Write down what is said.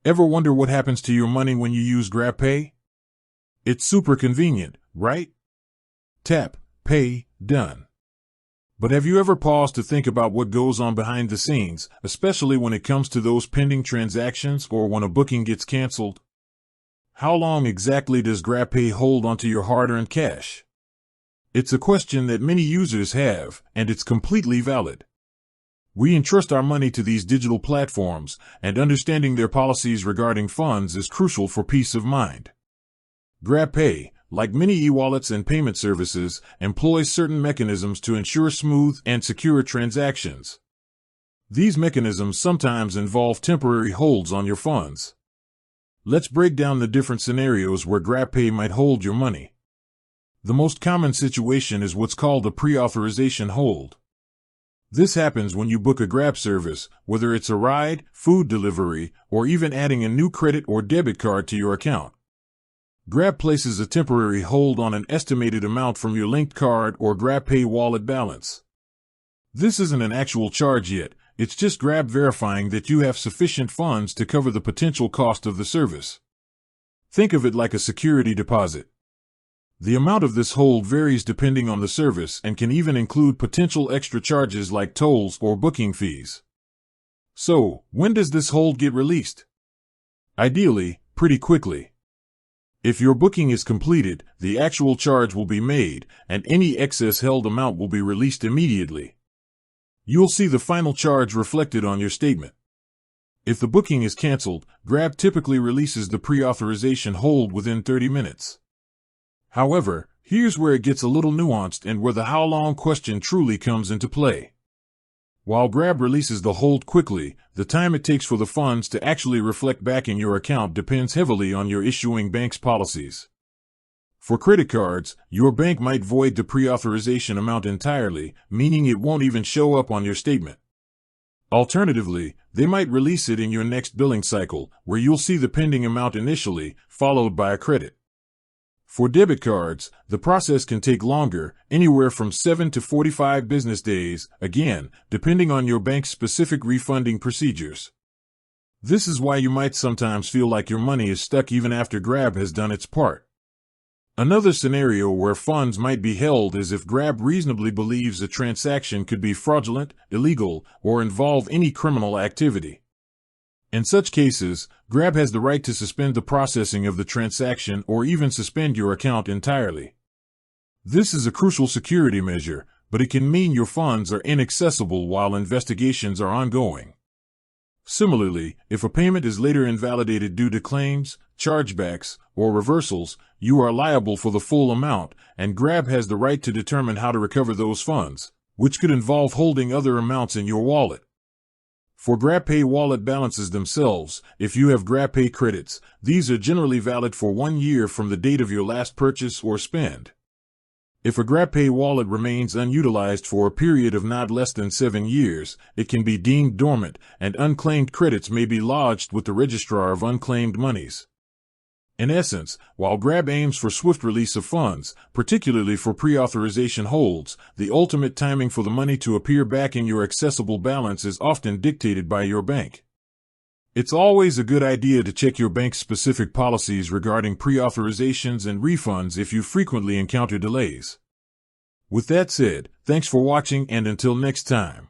Ever wonder what happens to your money when you use Grabpay? It's super convenient, right? Tap, pay, done. But have you ever paused to think about what goes on behind the scenes, especially when it comes to those pending transactions or when a booking gets canceled? How long exactly does Grabpay hold onto your hard-earned cash? It's a question that many users have, and it's completely valid. We entrust our money to these digital platforms, and understanding their policies regarding funds is crucial for peace of mind. Grabpay, like many e-wallets and payment services, employs certain mechanisms to ensure smooth and secure transactions. These mechanisms sometimes involve temporary holds on your funds. Let's break down the different scenarios where Grabpay might hold your money. The most common situation is what's called a pre-authorization hold. This happens when you book a Grab service, whether it's a ride, food delivery, or even adding a new credit or debit card to your account. Grab places a temporary hold on an estimated amount from your linked card or Grabpay wallet balance. This isn't an actual charge yet, it's just Grab verifying that you have sufficient funds to cover the potential cost of the service. Think of it like a security deposit. The amount of this hold varies depending on the service and can even include potential extra charges like tolls or booking fees. So, when does this hold get released? Ideally, pretty quickly. If your booking is completed, the actual charge will be made, and any excess held amount will be released immediately. You'll see the final charge reflected on your statement. If the booking is canceled, Grab typically releases the pre-authorization hold within 30 minutes. However, here's where it gets a little nuanced and where the how long question truly comes into play. While Grab releases the hold quickly, the time it takes for the funds to actually reflect back in your account depends heavily on your issuing bank's policies. For credit cards, your bank might void the pre-authorization amount entirely, meaning it won't even show up on your statement. Alternatively, they might release it in your next billing cycle, where you'll see the pending amount initially, followed by a credit. For debit cards, the process can take longer, anywhere from 7 to 45 business days, again, depending on your bank's specific refunding procedures. This is why you might sometimes feel like your money is stuck even after Grab has done its part. Another scenario where funds might be held is if Grab reasonably believes a transaction could be fraudulent, illegal, or involve any criminal activity. In such cases, Grab has the right to suspend the processing of the transaction or even suspend your account entirely. This is a crucial security measure, but it can mean your funds are inaccessible while investigations are ongoing. Similarly, if a payment is later invalidated due to claims, chargebacks, or reversals, you are liable for the full amount, and Grab has the right to determine how to recover those funds, which could involve holding other amounts in your wallet. For Grabpay wallet balances themselves, if you have Grabpay credits, these are generally valid for 1 year from the date of your last purchase or spend. If a Grabpay wallet remains unutilized for a period of not less than 7 years, it can be deemed dormant, and unclaimed credits may be lodged with the registrar of unclaimed monies. In essence, while Grab aims for swift release of funds, particularly for pre-authorization holds, the ultimate timing for the money to appear back in your accessible balance is often dictated by your bank. It's always a good idea to check your bank's specific policies regarding pre-authorizations and refunds if you frequently encounter delays. With that said, thanks for watching, and until next time.